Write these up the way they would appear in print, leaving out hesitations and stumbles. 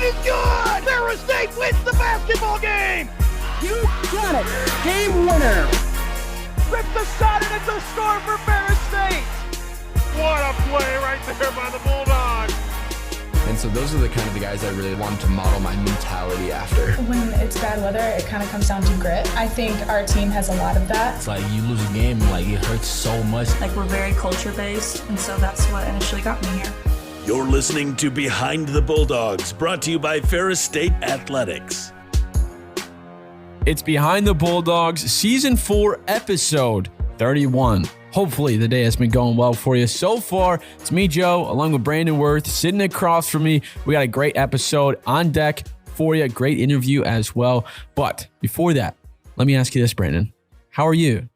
is good! Ferris State wins the basketball game! You got it! Game winner! Rips the shot and it's a score for Ferris State! What a play right there by the Bulldogs! And so those are the kind of the guys I really wanted to model my mentality after. When it's bad weather, it kind of comes down to grit. I think our team has a lot of that. It's like you lose a game, like it hurts so much. Like we're very culture-based, and so that's what initially got me here. You're listening to Behind the Bulldogs, brought to you by Ferris State Athletics. It's Behind the Bulldogs, Season 4, Episode 31. Hopefully the day has been going well for you so far. It's me, Joe, along with Brandon Worth, sitting across from me. We got a great episode on deck for you, great interview as well. But before that, let me ask you this, Brandon. How are you?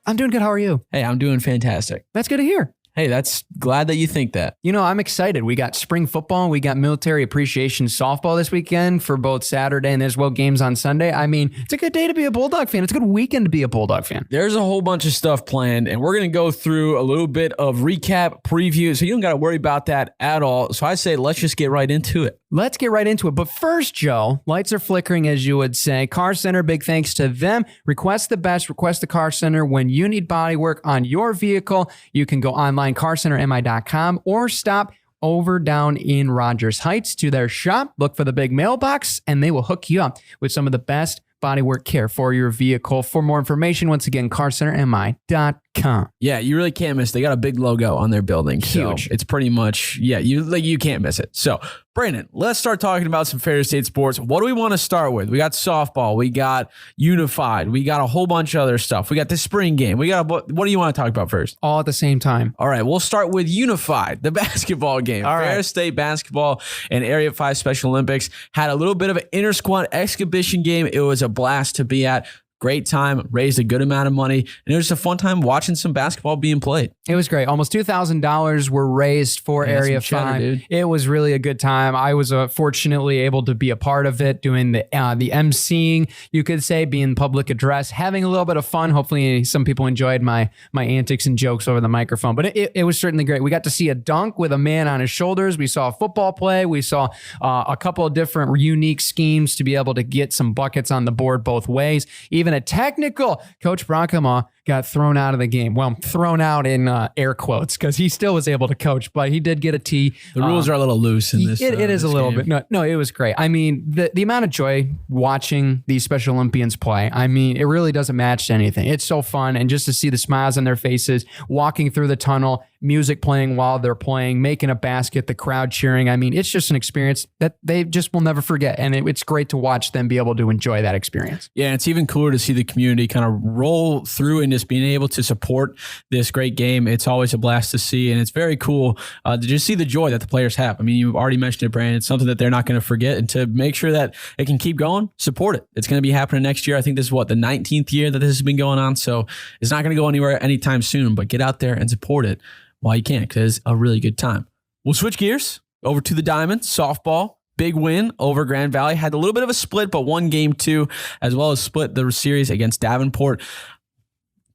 I'm doing good. How are you? Hey, I'm doing fantastic. That's good to hear. Hey, that's glad that you think that. You know, I'm excited. We got spring football. We got military appreciation softball this weekend for both Saturday and as well games on Sunday. I mean, it's a good day to be a Bulldog fan. It's a good weekend to be a Bulldog fan. There's a whole bunch of stuff planned, and we're going to go through a little bit of recap, preview, so you don't got to worry about that at all. So I say let's just get right into it. Let's get right into it. But first, Joe, lights are flickering, as you would say. Car Center, big thanks to them. Request the best. Request the Car Center when you need body work on your vehicle. You can go online, carcentermi.com, or stop over down in Rogers Heights to their shop. Look for the big mailbox, and they will hook you up with some of the best bodywork care for your vehicle. For more information, once again, carcentermi.com. Yeah, you really can't miss. They got a big logo on their building. Huge. So it's pretty much, you can't miss it. So, Brandon, let's start talking about some Ferris State sports. What do we want to start with? We got softball. We got Unified. We got a whole bunch of other stuff. We got the spring game. We got what do you want to talk about first? All at the same time. All right, we'll start with Unified, the basketball game. All right. Ferris State basketball and Area 5 Special Olympics had a little bit of an inter-squad exhibition game. It was a blast to be at. Great time, raised a good amount of money, and it was a fun time watching some basketball being played. It was great. Almost $2,000 were raised for Area 5. Dude. It was really a good time. I was fortunately able to be a part of it, doing the emceeing, you could say, being public address, having a little bit of fun. Hopefully some people enjoyed my antics and jokes over the microphone, but it was certainly great. We got to see a dunk with a man on his shoulders. We saw a football play. We saw a couple of different unique schemes to be able to get some buckets on the board both ways. Even a technical. Coach Brockema got thrown out of the game. Well, thrown out in air quotes because he still was able to coach, but he did get a T. The rules are a little loose in this. It is a little game. bit. No, it was great. I mean, the amount of joy watching these Special Olympians play, I mean, it really doesn't match to anything. It's so fun. And just to see the smiles on their faces, walking through the tunnel, music playing while they're playing, making a basket, the crowd cheering. I mean, it's just an experience that they just will never forget. And it's great to watch them be able to enjoy that experience. Yeah, it's even cooler to see the community kind of roll through and just being able to support this great game. It's always a blast to see, and it's very cool to just see the joy that the players have. I mean, you've already mentioned it, Brandon. It's something that they're not going to forget, and to make sure that it can keep going, support it. It's going to be happening next year. I think this is the 19th year that this has been going on, so it's not going to go anywhere anytime soon, but get out there and support it while you can, because it's a really good time. We'll switch gears over to the Diamond softball. Big win over Grand Valley. Had a little bit of a split, but won game 2, as well as split the series against Davenport.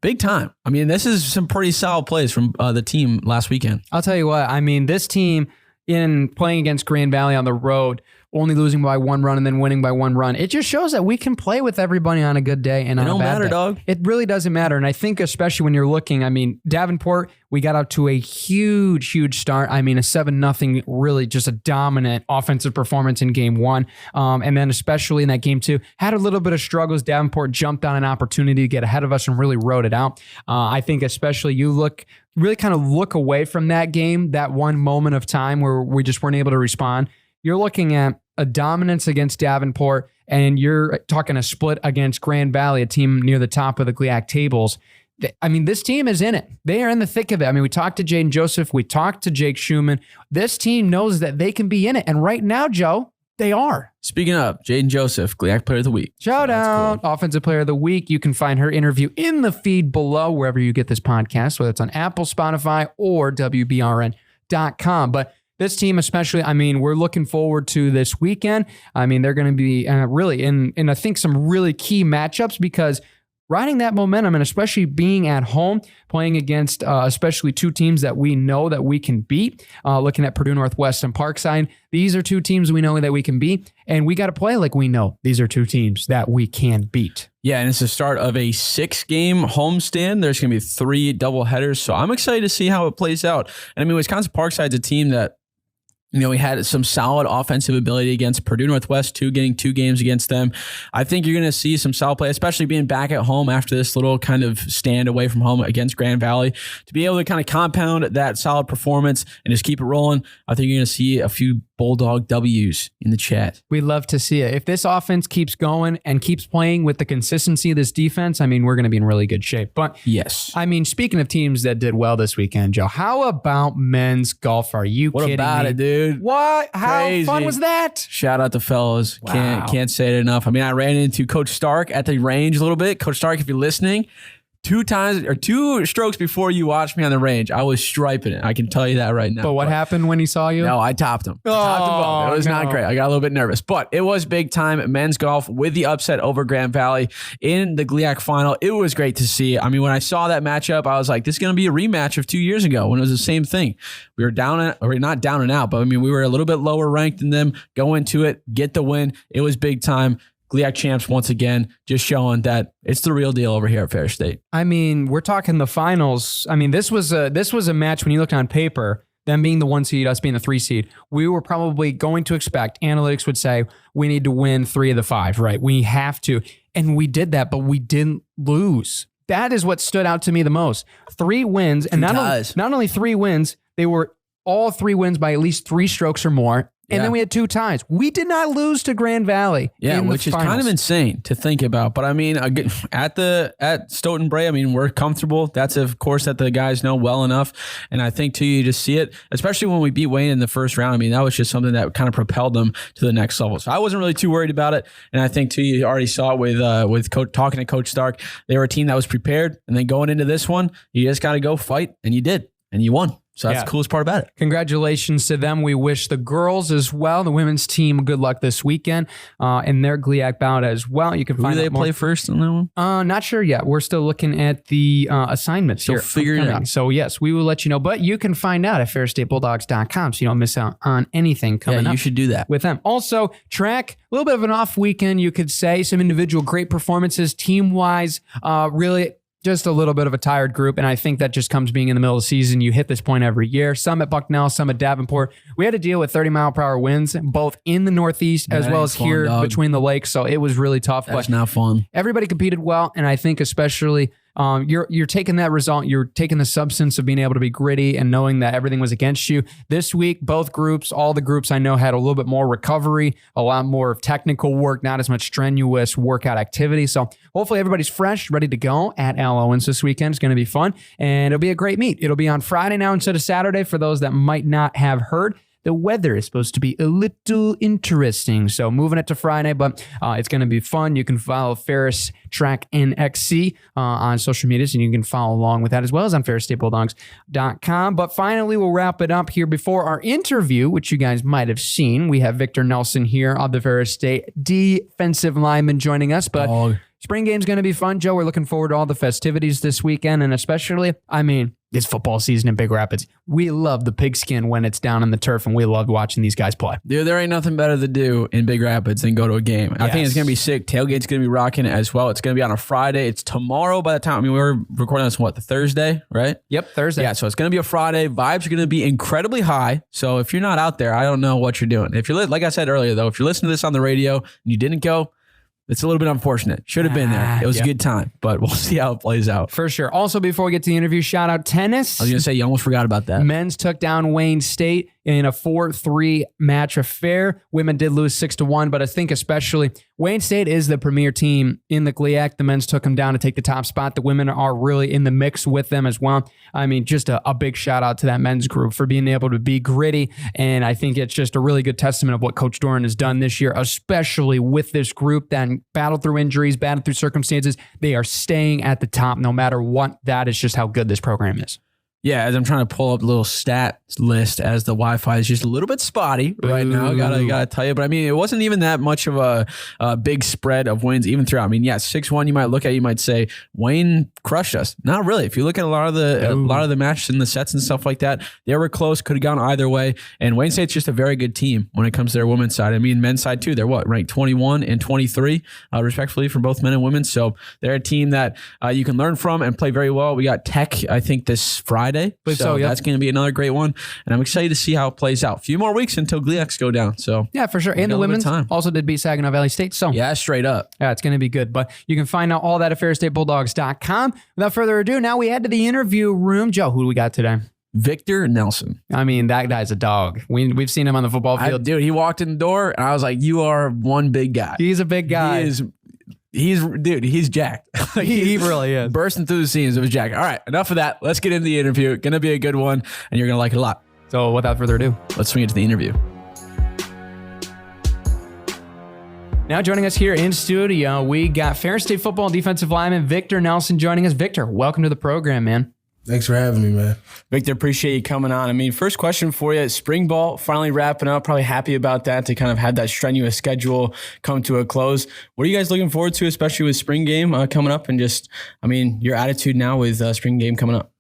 Big time. I mean, this is some pretty solid plays from the team last weekend. I'll tell you what, I mean, this team in playing against Grand Valley on the road, only losing by 1 run and then winning by 1 run. It just shows that we can play with everybody on a good day and on a bad day. It don't matter, dog. It really doesn't matter. And I think especially when you're looking, I mean, Davenport, we got out to a huge start. I mean, a 7-0, really just a dominant offensive performance in game 1. And then especially in that game 2, had a little bit of struggles. Davenport jumped on an opportunity to get ahead of us and really rode it out. I think especially really kind of look away from that game, that one moment of time where we just weren't able to respond. You're looking at a dominance against Davenport, and you're talking a split against Grand Valley, a team near the top of the GLIAC tables. I mean, this team is in it. They are in the thick of it. I mean, we talked to Jaden Joseph. We talked to Jake Schumann. This team knows that they can be in it. And right now, Joe, they are. Speaking of, Jaden Joseph, GLIAC Player of the Week. Shout out. Cool. Offensive Player of the Week. You can find her interview in the feed below, wherever you get this podcast, whether it's on Apple, Spotify, or WBRN.com. But this team especially, I mean, we're looking forward to this weekend. I mean, they're going to be really in I think, some really key matchups because riding that momentum, and especially being at home, playing against especially two teams that we know that we can beat, looking at Purdue Northwest and Parkside. These are two teams we know that we can beat, and we got to play like we know these are two teams that we can beat. Yeah, and it's the start of a 6-game homestand. There's going to be 3 doubleheaders, so I'm excited to see how it plays out. And I mean, Wisconsin Parkside's a team that, we had some solid offensive ability against Purdue Northwest, getting 2 games against them. I think you're going to see some solid play, especially being back at home after this little kind of stand away from home against Grand Valley. To be able to kind of compound that solid performance and just keep it rolling, I think you're going to see a few Bulldog W's in the chat. We'd love to see it. If this offense keeps going and keeps playing with the consistency of this defense, I mean, we're going to be in really good shape. But yes, I mean, speaking of teams that did well this weekend, Joe, how about men's golf? Are you kidding me? What about it, dude? What? How Crazy. fun was that? Shout out to fellas. Wow. Can't say it enough. I mean, I ran into Coach Stark at the range a little bit. Coach Stark, if you're listening, 2 strokes before you watched me on the range, I was striping it. I can tell you that right now. But what happened when he saw you? No, I topped him. It was not great. I got a little bit nervous, but it was big time men's golf with the upset over Grand Valley in the GLIAC final. It was great to see. I mean, when I saw that matchup, I was like, this is going to be a rematch of 2 years ago when it was the same thing. We were not down and out, but I mean, we were a little bit lower ranked than them. Go into it, get the win. It was big time. GLIAC champs once again, just showing that it's the real deal over here at Ferris State. I mean, we're talking the finals. I mean, this was a match when you looked on paper, them being the 1 seed, us being the 3 seed. We were probably going to expect, analytics would say, we need to win 3 of the 5, right? We have to. And we did that, but we didn't lose. That is what stood out to me the most. 3 wins, and not only 3 wins, they were all 3 wins by at least 3 strokes or more. And then we had 2 ties. We did not lose to Grand Valley. Yeah, which is kind of insane to think about. But I mean, at Stoughton Bray, I mean, we're comfortable. That's of course that the guys know well enough. And I think too, you just see it, especially when we beat Wayne in the first round. I mean, that was just something that kind of propelled them to the next level. So I wasn't really too worried about it. And I think too, you already saw it with talking to Coach Stark. They were a team that was prepared. And then going into this one, you just got to go fight, and you did, and you won. So that's the coolest part about it. Congratulations to them. We wish the girls as well, the women's team, good luck this weekend in their GLIAC bout as well. You can find out more. Who do they play first on that one? Not sure yet. We're still looking at the assignments here. Figure it out. So yes, we will let you know. But you can find out at ferrisstatebulldogs.com so you don't miss out on anything coming up. You should do that with them. Also, track, a little bit of an off weekend, you could say. Some individual great performances, team-wise, really just a little bit of a tired group, and I think that just comes being in the middle of the season. You hit this point every year. Some at Bucknell, some at Davenport. We had to deal with 30-mile-per-hour winds, both in the Northeast as well as here between the lakes, so it was really tough. That's not fun. Everybody competed well, and I think especially you're taking that result, you're taking the substance of being able to be gritty and knowing that everything was against you. This week, both groups, all the groups I know had a little bit more recovery, a lot more technical work, not as much strenuous workout activity. So hopefully everybody's fresh, ready to go at Al Owens this weekend. It's going to be fun, and it'll be a great meet. It'll be on Friday now instead of Saturday for those that might not have heard. The weather is supposed to be a little interesting, so moving it to Friday, but it's going to be fun. You can follow Ferris Track and XC on social media, and you can follow along with that as well as on ferrisstatebulldogs.com. But finally, we'll wrap it up here before our interview, which you guys might have seen. We have Victor Nelson here of the Ferris State defensive lineman joining us, but spring game's going to be fun, Joe. We're looking forward to all the festivities this weekend, and especially, I mean, it's football season in Big Rapids. We love the pigskin when it's down on the turf, and we love watching these guys play. Dude, there ain't nothing better to do in Big Rapids than go to a game. I think it's going to be sick. Tailgate's going to be rocking as well. It's going to be on a Friday. It's tomorrow by the time, I mean, we're recording this on the Thursday, right? Yep, Thursday. Yeah, so it's going to be a Friday. Vibes are going to be incredibly high. So if you're not out there, I don't know what you're doing. If you're, like I said earlier, though, if you're listening to this on the radio and you didn't go, it's a little bit unfortunate. Should have been there. It was a good time, but we'll see how it plays out. For sure. Also, before we get to the interview, shout out tennis. I was going to say, you almost forgot about that. Men's took down Wayne State in a 4-3 match affair. Women did lose 6-1, but I think especially Wayne State is the premier team in the GLIAC. The men's took them down to take the top spot. The women are really in the mix with them as well. I mean, just a big shout out to that men's group for being able to be gritty. And I think it's just a really good testament of what Coach Doran has done this year, especially with this group that battled through injuries, battled through circumstances. They are staying at the top no matter what. That is just how good this program is. Yeah, as I'm trying to pull up the little stat list as the Wi-Fi is just a little bit spotty right now. Gotta tell you. But I mean, it wasn't even that much of a big spread of wins even throughout. I mean, yeah, 6-1 you might look at, you might say Wayne crushed us. Not really. If you look at a lot of the matches and the sets and stuff like that, they were close, could have gone either way. And Wayne State's just a very good team when it comes to their women's side. I mean, men's side too. They're ranked 21 and 23, respectfully, for both men and women. So they're a team that you can learn from and play very well. We got Tech, I think, this Friday. So that's going to be another great one. And I'm excited to see how it plays out. A few more weeks until GLIACs go down. So yeah, for sure. And the women's also did beat Saginaw Valley State. So yeah, straight up. Yeah, it's going to be good. But you can find out all that at FerrisStateBulldogs.com. Without further ado, now we head to the interview room. Joe, who do we got today? Victor Nelson. I mean, that guy's a dog. We've seen him on the football field. Dude, he walked in the door and I was like, you are one big guy. He's a big guy. He's jacked. He really is. Bursting through the scenes of his jacket. All right, enough of that. Let's get into the interview. Going to be a good one, and you're going to like it a lot. So without further ado, let's swing into the interview. Now joining us here in studio, we got Ferris State football defensive lineman Victor Nelson joining us. Victor, welcome to the program, man. Thanks for having me, man. Victor, appreciate you coming on. I mean, first question for you, spring ball finally wrapping up. Probably happy about that, to kind of have that strenuous schedule come to a close. What are you guys looking forward to, especially with spring game coming up, and just, I mean, your attitude now with spring game coming up?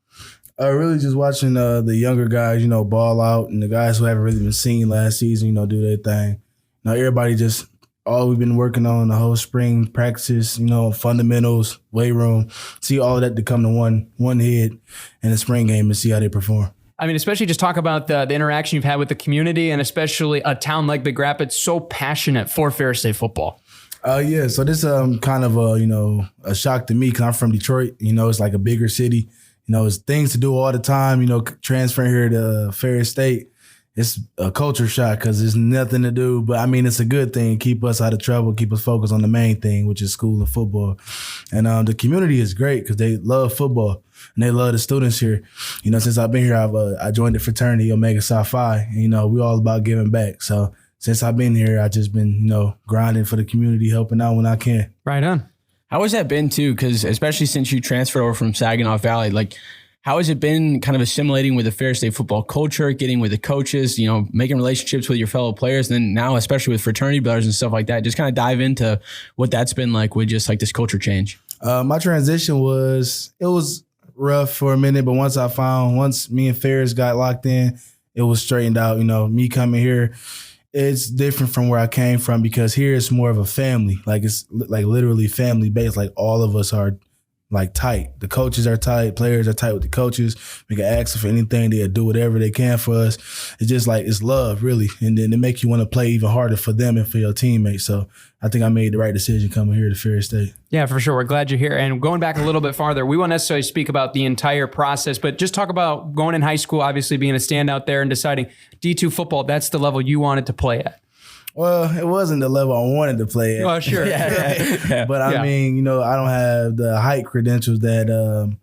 Really just watching the younger guys, ball out, and the guys who haven't really been seen last season, do their thing. Now everybody just, all we've been working on the whole spring practices, fundamentals, weight room, see all of that to come to one head in the spring game and see how they perform. I mean, especially just talk about the interaction you've had with the community, and especially a town like Big Rapids so passionate for Ferris State football. Yeah, so this kind of a shock to me because I'm from Detroit. It's like a bigger city. It's things to do all the time. Transferring here to Ferris State, it's a culture shock because there's nothing to do. But, I mean, it's a good thing. Keep us out of trouble, keep us focused on the main thing, which is school and football. And the community is great because they love football and they love the students here. Since I've been here, I joined the fraternity, Omega Psi Phi. And, we're all about giving back. So since I've been here, I've just been, grinding for the community, helping out when I can. Right on. How has that been, too? Because especially since you transferred over from Saginaw Valley, how has it been kind of assimilating with the Ferris State football culture, getting with the coaches, making relationships with your fellow players, and then now especially with fraternity brothers and stuff like that? Just kind of dive into what that's been like with just this culture change. My transition was rough for a minute, but once me and Ferris got locked in, it was straightened out. Me coming here, it's different from where I came from because here it's more of a family. It's literally family based. All of us are tight. The coaches are tight. Players are tight with the coaches. We can ask them for anything. They'll do whatever they can for us. It's just it's love, really. And then it makes you want to play even harder for them and for your teammates. So I think I made the right decision coming here to Ferris State. Yeah, for sure. We're glad you're here. And going back a little bit farther, we won't necessarily speak about the entire process, but just talk about going in high school, obviously being a standout there and deciding D2 football, that's the level you wanted to play at. Well, it wasn't the level I wanted to play at. Oh, sure. Yeah. But I mean, I don't have the height credentials that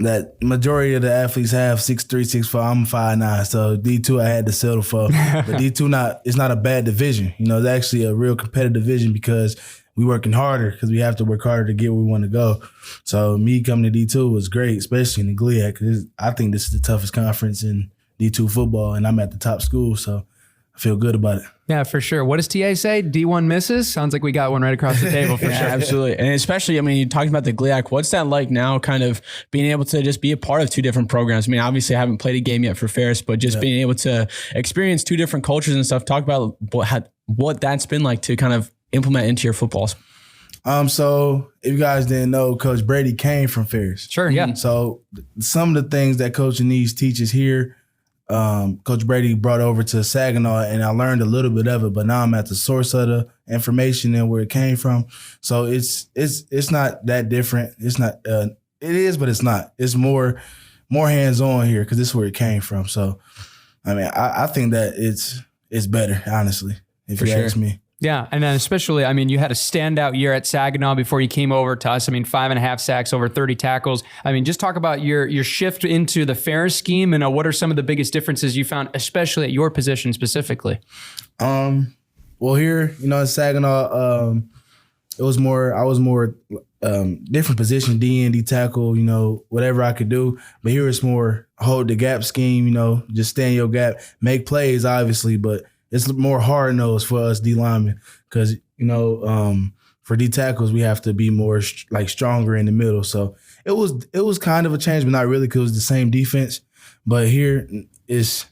that majority of the athletes have, 6'3", 6'4". I'm 5'9", so D2 I had to settle for. But D2 it's not a bad division. It's actually a real competitive division because we working harder because we have to work harder to get where we want to go. So me coming to D2 was great, especially in the GLIAC, because I think this is the toughest conference in D2 football, and I'm at the top school, so I feel good about it. Yeah, for sure. What does TA say? D1 misses? Sounds like we got one right across the table for sure. Absolutely. And especially, I mean, you talked about the GLIAC. What's that like now, kind of being able to just be a part of two different programs? I mean, obviously I haven't played a game yet for Ferris, but just being able to experience two different cultures and stuff. Talk about what that's been like to kind of implement into your footballs. So if you guys didn't know, Coach Brady came from Ferris. Sure, yeah. So some of the things that Coach Anise teaches here, Coach Brady brought over to Saginaw, and I learned a little bit of it, but now I'm at the source of the information and where it came from. So it's not that different. It's not. It is, but it's not. It's more hands-on here because this is where it came from. So, I mean, I think that it's better, honestly, if you ask me. Yeah, and then especially, I mean, you had a standout year at Saginaw before you came over to us. I mean, 5.5 sacks, over 30 tackles. I mean, just talk about your shift into the Ferris scheme, and what are some of the biggest differences you found, especially at your position specifically? Well, here, in Saginaw, I was more different position, DN, D tackle, whatever I could do. But here it's more hold the gap scheme, just stay in your gap, make plays, obviously, but it's more hard nose for us D linemen because, for D tackles, we have to be more stronger in the middle. So it was kind of a change, but not really because it was the same defense. But here it's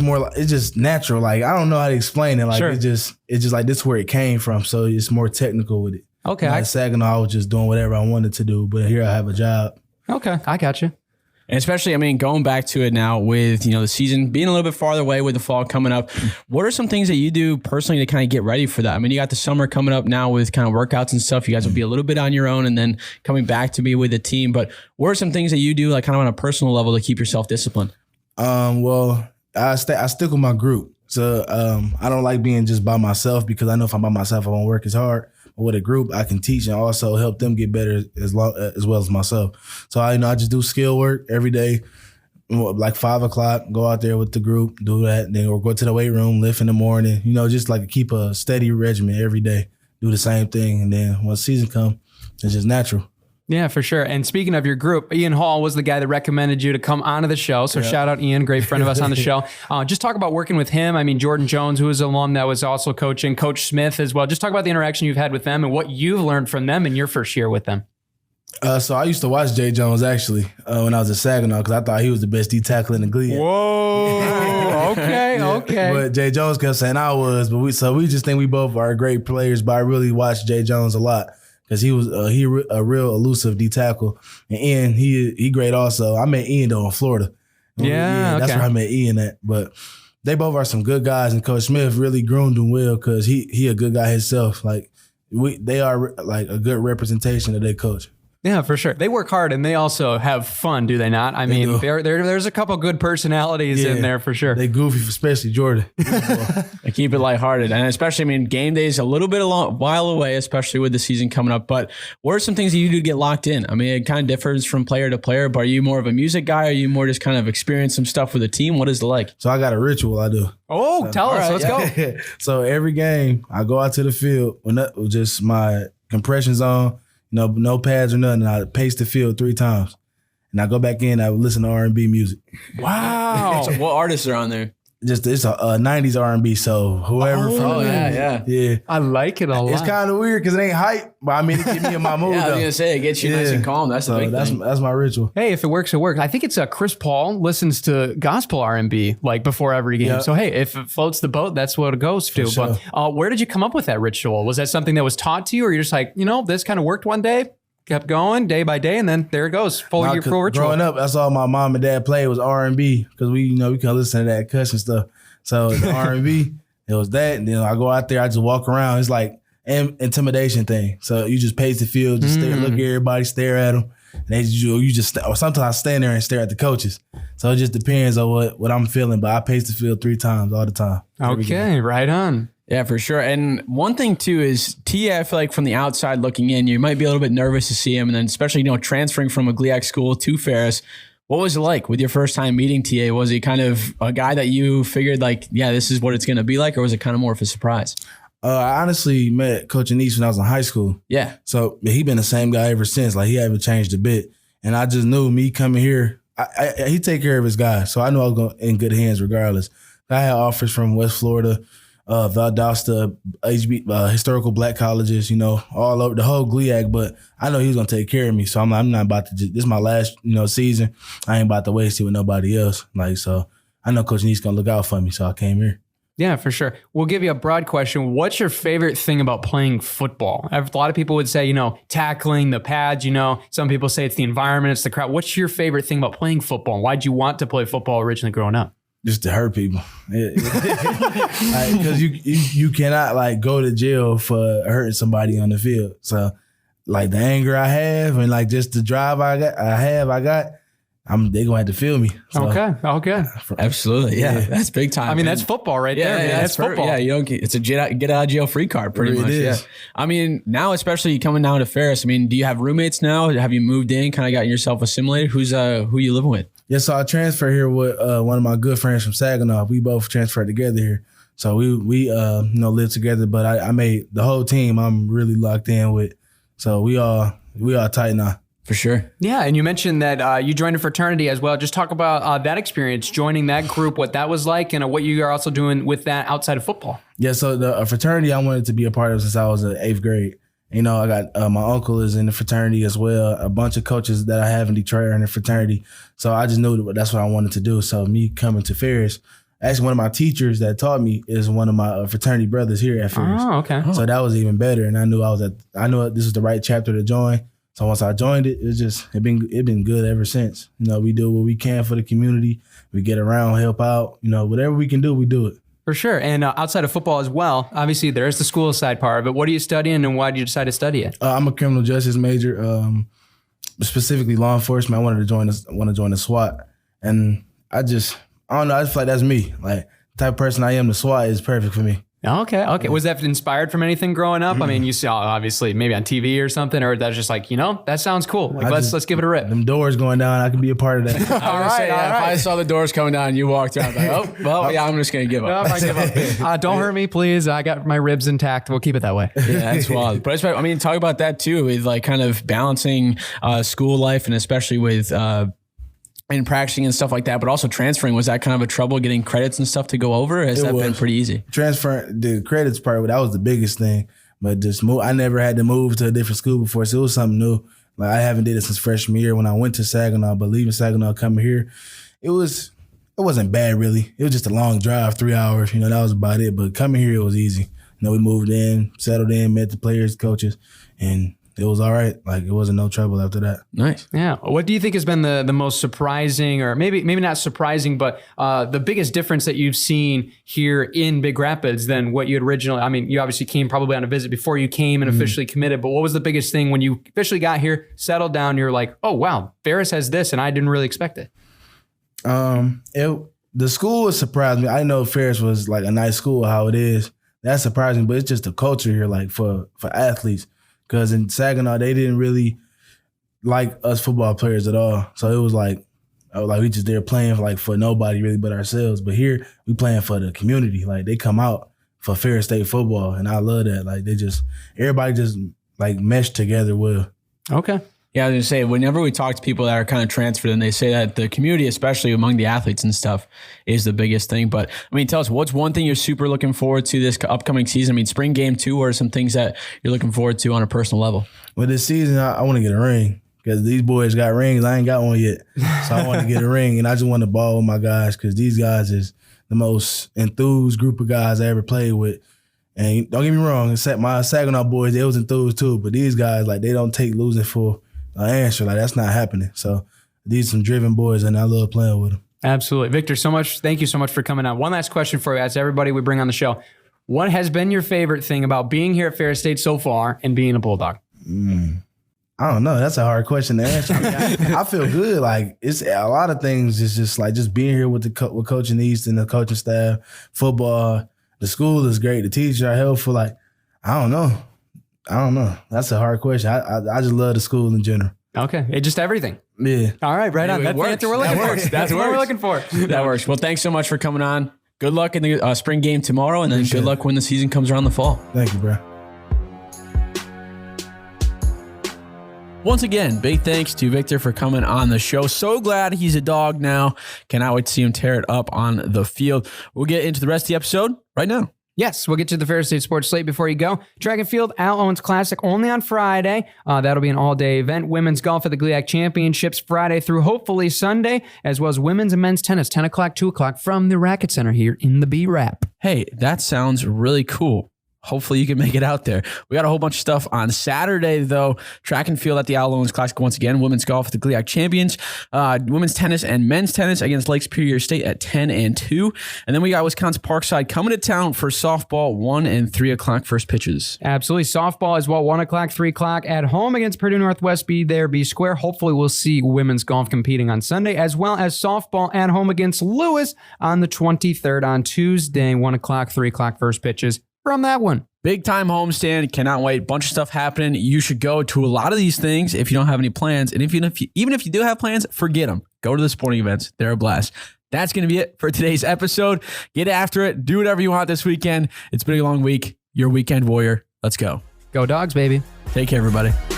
more like it's just natural. Like I don't know how to explain it. Like sure. it's just like this is where it came from. So it's more technical with it. Okay. At Saginaw, I was just doing whatever I wanted to do, but here I have a job. Okay, I got you. And especially, going back to it now with, the season being a little bit farther away with the fall coming up, what are some things that you do personally to kind of get ready for that? You got the summer coming up now with kind of workouts and stuff. You guys will be a little bit on your own and then coming back to be with the team. But what are some things that you do like kind of on a personal level to keep yourself disciplined? Well, I stick with my group. So I don't like being just by myself because I know if I'm by myself, I won't work as hard. But with a group, I can teach and also help them get better as well as myself. So I just do skill work every day, like 5 o'clock. Go out there with the group, do that. Then we'll go to the weight room, lift in the morning. Just like keep a steady regimen every day. Do the same thing, and then when season comes, it's just natural. Yeah, for sure. And speaking of your group, Ian Hall was the guy that recommended you to come onto the show. So shout out Ian, great friend of us on the show. Just talk about working with him. Jordan Jones, who is an alum that was also coaching, Coach Smith as well. Just talk about the interaction you've had with them and what you've learned from them in your first year with them. So I used to watch Jay Jones actually when I was at Saginaw because I thought he was the best D tackle in the GLIAC. Whoa, okay. But Jay Jones kept saying I was, but we just think we both are great players. But I really watched Jay Jones a lot. Because he was a real elusive D tackle, and Ian he great also. I met Ian though in Florida. That's where I met Ian at. But they both are some good guys, and Coach Smith really groomed them well because he a good guy himself. Like they are like a good representation of their coach. Yeah, for sure. They work hard and they also have fun, do they not? There's a couple good personalities in there for sure. They goofy, especially Jordan. They keep it lighthearted. And especially, game day is a little bit while away, especially with the season coming up. But what are some things that you do to get locked in? It kind of differs from player to player, but are you more of a music guy? Are you more just kind of experience some stuff with the team? What is it like? So I got a ritual I do. Oh, tell us. Let's go. So every game, I go out to the field with just my compressions on, no pads or nothing. I pace the field 3 times. And I go back in, I listen to R&B music. Wow. So what artists are on there? It's a 90s R&B, so whoever from yeah. I like it a lot. It's kind of weird because it ain't hype, but it get me in my mood. I was going to say, it gets you nice and calm. That's the big thing. That's my ritual. Hey, if it works, it works. I think it's Chris Paul listens to gospel R&B like before every game. Yep. So hey, if it floats the boat, that's what it goes to. Sure. But where did you come up with that ritual? Was that something that was taught to you, or you're just like, this kind of worked one day? Kept going day by day, and then there it goes. Full ritual. Growing up, that's all my mom and dad played was R&B because we can listen to that cuss and stuff. So the R&B, it was that, and then I go out there, I just walk around. It's like an intimidation thing. So you just pace the field, just look at everybody, stare at them, and or sometimes I stand there and stare at the coaches. So it just depends on what I'm feeling, but I pace the field 3 times all the time. Okay, right on. Yeah, for sure. And one thing too is TA, I feel like from the outside looking in, you might be a little bit nervous to see him. And then especially, transferring from a GLIAC school to Ferris. What was it like with your first time meeting TA? Was he kind of a guy that you figured like, yeah, this is what it's going to be like? Or was it kind of more of a surprise? I honestly met Coach Anise when I was in high school. Yeah. So he been the same guy ever since. Like he haven't changed a bit. And I just knew me coming here, he take care of his guys. So I knew I was going in good hands regardless. I had offers from West Florida, Valdosta, historical black colleges, all over the whole GLIAC, but I know he was going to take care of me. So I'm not about to this is my last, season. I ain't about to waste it with nobody else. So I know Coach Nee's going to look out for me. So I came here. Yeah, for sure. We'll give you a broad question. What's your favorite thing about playing football? A lot of people would say, tackling, the pads, some people say it's the environment, it's the crowd. What's your favorite thing about playing football? Why'd you want to play football originally growing up? Just to hurt people, because you cannot go to jail for hurting somebody on the field. So, the anger I have and just the drive I got, they gonna have to feel me. So, okay, absolutely, yeah, that's big time. That's football right there. Yeah, that's football. Yeah, it's a get out of jail free card, pretty much. Is. Yeah, now especially coming down to Ferris. Do you have roommates now? Have you moved in? Kind of gotten yourself assimilated? Who you living with? Yeah, so I transferred here with one of my good friends from Saginaw. We both transferred together here. So we live together, but I made the whole team I'm really locked in with. So we all tight now. For sure. Yeah, and you mentioned that you joined a fraternity as well. Just talk about that experience, joining that group, what that was like, and what you are also doing with that outside of football. Yeah, so the fraternity I wanted to be a part of since I was in 8th grade. You know, I got my uncle is in the fraternity as well. A bunch of coaches that I have in Detroit are in the fraternity. So I just knew that's what I wanted to do. So me coming to Ferris, actually one of my teachers that taught me is one of my fraternity brothers here at Ferris. Oh, okay. So that was even better, and I knew this was the right chapter to join. So once I joined it, it been good ever since. You know, we do what we can for the community. We get around, help out. You know, whatever we can do, we do it. For sure. And outside of football as well, obviously there's the school side part of it. What are you studying, and why did you decide to study it? I'm a criminal justice major, specifically law enforcement. I want to join the SWAT, and I don't know. I just feel like that's me. Like the type of person I am, the SWAT is perfect for me. Okay. Was that inspired from anything growing up? I mean, you saw obviously maybe on TV or something, or that's just like, that sounds cool. Like let's give it a rip. Them doors going down, I can be a part of that. All right. If I saw the doors coming down and you walked out, like, oh, well, yeah, I'm just going to give up. Don't hurt me, please. I got my ribs intact. We'll keep it that way. Yeah, that's wild. But I mean, talk about that too, with like kind of balancing school life, and especially with and practicing and stuff like that, but also transferring. Was that kind of a trouble getting credits and stuff to go over? Or has that been pretty easy? Transferring, the credits part, that was the biggest thing. But I never had to move to a different school before, so it was something new. Like I haven't did it since freshman year when I went to Saginaw, but leaving Saginaw, coming here, it wasn't bad really. It was just a long drive, 3 hours. That was about it. But coming here, it was easy. We moved in, settled in, met the players, coaches, and it was all right. Like it wasn't no trouble after that. Nice. Yeah. What do you think has been the most surprising, or maybe not surprising, but the biggest difference that you've seen here in Big Rapids than what you had originally? I mean, you obviously came probably on a visit before you came and officially committed, but what was the biggest thing when you officially got here, settled down, you're like, oh wow, Ferris has this, and I didn't really expect it. The school surprised me. I didn't know Ferris was like a nice school, how it is. That surprised me, but it's just the culture here, like for athletes. Because in Saginaw, they didn't really like us football players at all. So it was like we just there playing for nobody really but ourselves. But here, we playing for the community. Like they come out for Ferris State football, and I love that. Like everybody just like meshed together well. Okay. Yeah, I was going to say, whenever we talk to people that are kind of transferred, and they say that the community, especially among the athletes and stuff, is the biggest thing. But, I mean, tell us, what's one thing you're super looking forward to this upcoming season? I mean, spring game 2, or some things that you're looking forward to on a personal level? Well, this season, I want to get a ring because these boys got rings. I ain't got one yet. So I want to get a ring, and I just want to ball with my guys because these guys is the most enthused group of guys I ever played with. And don't get me wrong, except my Saginaw boys, they was enthused too. But these guys, like, they don't take losing for an answer. Like, that's not happening. So these some driven boys, and I love playing with them. Absolutely. Victor, thank you so much for coming on. One last question for you. As everybody we bring on the show, what has been your favorite thing about being here at Ferris State so far and being a Bulldog? I don't know. That's a hard question to answer. I feel good. Like, it's a lot of things. It's just like just being here with with Coaching East and the coaching staff, football. The school is great. The teachers are helpful. Like, I don't know. That's a hard question. I just love the school in general. Okay. It's just everything. Yeah. All right. Right on. That's what we're looking for. That's what we're looking for. That works. Well, thanks so much for coming on. Good luck in the spring game tomorrow, and then good luck when the season comes around the fall. Thank you, bro. Once again, big thanks to Victor for coming on the show. So glad he's a dog now. Cannot wait to see him tear it up on the field. We'll get into the rest of the episode right now. Yes, we'll get to the Ferris State Sports Slate before you go. Track and Field, Al Owens Classic only on Friday. That'll be an all-day event. Women's golf at the GLIAC Championships Friday through hopefully Sunday, as well as women's and men's tennis, 10 o'clock, 2 o'clock from the Racket Center here in the B-Rap. Hey, that sounds really cool. Hopefully you can make it out there. We got a whole bunch of stuff on Saturday, though. Track and field at the Al Owens Classic once again. Women's golf at the GLIAC Champions. Women's tennis and men's tennis against Lake Superior State at 10 and 2. And then we got Wisconsin Parkside coming to town for softball, 1 and 3 o'clock first pitches. Absolutely. Softball as well, 1 o'clock, 3 o'clock at home against Purdue Northwest. Be there, be square. Hopefully we'll see women's golf competing on Sunday, as well as softball at home against Lewis on the 23rd on Tuesday, 1 o'clock, 3 o'clock first pitches from that one. Big time homestand. Cannot wait. Bunch of stuff happening. You should go to a lot of these things if you don't have any plans. And even if you do have plans, forget them. Go to the sporting events. They're a blast. That's going to be it for today's episode. Get after it. Do whatever you want this weekend. It's been a long week. You're a weekend warrior. Let's go. Go Dogs, baby. Take care, everybody.